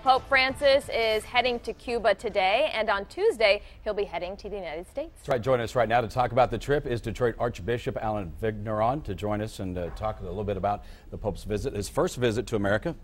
Pope Francis is heading to Cuba today, and on Tuesday, he'll be heading to the United States. That's right. Joining us right now to talk about the trip is Detroit Archbishop Alan Vigneron to join us and talk a little bit about the Pope's visit, his first visit to America.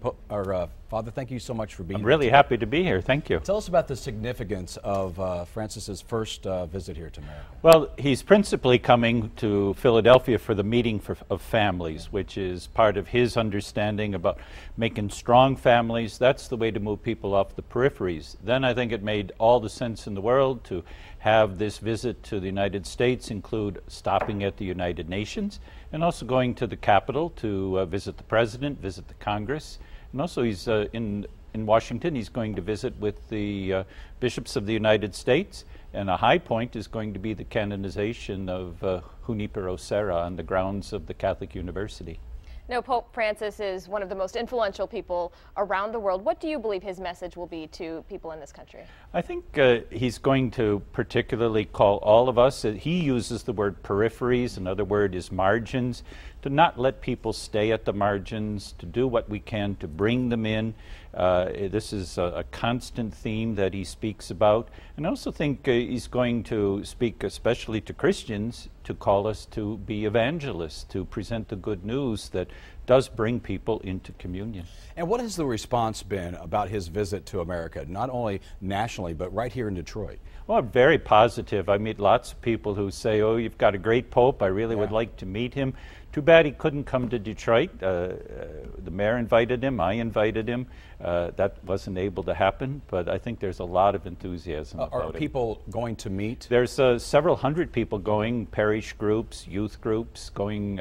Father, thank you so much for being here. I'm really happy to be here. Thank you. Tell us about the significance of Francis's first visit here to America. Well, he's principally coming to Philadelphia for the meeting of families, which is part of his understanding about making strong families. That's the way to move people off the peripheries. Then I think it made all the sense in the world to have this visit to the United States include stopping at the United Nations and also going to the Capitol to visit the President, visit the Congress. And also he's in Washington, he's going to visit with the bishops of the United States, and a high point is going to be the canonization of Junipero Serra on the grounds of the Catholic University. Now, Pope Francis is one of the most influential people around the world. What do you believe his message will be to people in this country? I think he's going to particularly call all of us, he uses the word peripheries, another word is margins, to not let people stay at the margins, to do what we can to bring them in. This is a constant theme that he speaks about. And I also think he's going to speak especially to Christians to call us to be evangelists, to present the good news that does bring people into communion. And what has the response been about his visit to America, not only nationally, but right here in Detroit? Well, very positive. I meet lots of people who say, oh, you've got a great Pope. I really would like to meet him. Too bad he couldn't come to Detroit. The mayor invited him. I invited him. That wasn't able to happen, but I think there's a lot of enthusiasm about it. Are people going to meet? There's several hundred people going, parish groups, youth groups, going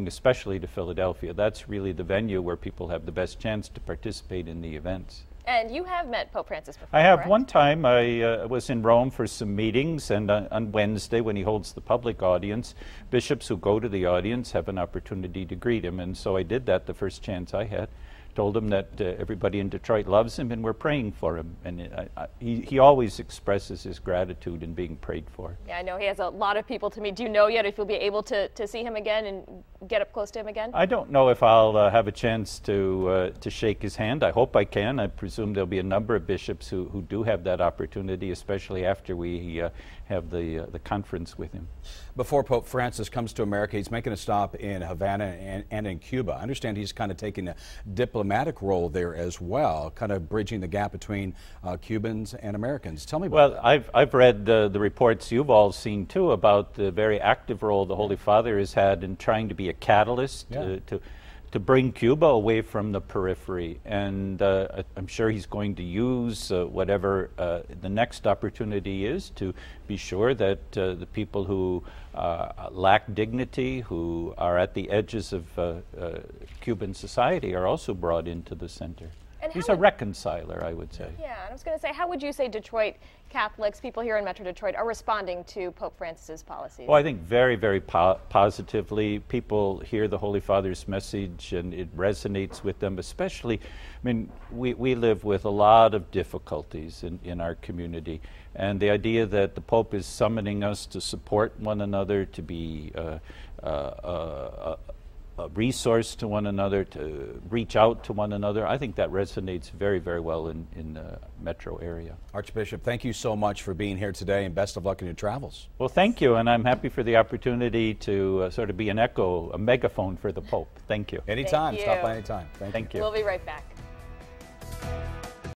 especially to Philadelphia. That's really the venue where people have the best chance to participate in the events. And you have met Pope Francis before, I have. correct? One time I was in Rome for some meetings, and on Wednesday when he holds the public audience, bishops who go to the audience have an opportunity to greet him, and so I did that the first chance I had. Told him that everybody in Detroit loves him and we're praying for him. And he always expresses his gratitude in being prayed for. Yeah, I know he has a lot of people to meet. Do you know yet if you'll be able to see him again and get up close to him again? I don't know if I'll have a chance to shake his hand. I hope I can. I presume there'll be a number of bishops who do have that opportunity, especially after we have the conference with him. Before Pope Francis comes to America, he's making a stop in Havana and in Cuba. I understand he's kind of taking a diplomatic role there as well, kind of bridging the gap between Cubans and Americans. Tell me about that. Well, I've read the reports you've all seen too about the very active role the Holy Father has had in trying to be a catalyst to bring Cuba away from the periphery. And I'm sure he's going to use whatever the next opportunity is to be sure that the people who lack dignity, who are at the edges of Cuban society, are also brought into the center. And he's a reconciler, I would say. Yeah, and I was going to say, how would you say Detroit Catholics, people here in Metro Detroit, are responding to Pope Francis's policies? Well, I think very, very positively. People hear the Holy Father's message and it resonates with them, especially, I mean, we live with a lot of difficulties in our community. And the idea that the Pope is summoning us to support one another, to be a resource to one another, to reach out to one another, I think that resonates very, very well in the metro area. Archbishop, thank you so much for being here today, and best of luck in your travels. Well, thank you, and I'm happy for the opportunity to sort of be an echo, a megaphone for the Pope. Thank you. Anytime. Thank you. Stop by anytime. Thank you. We'll be right back.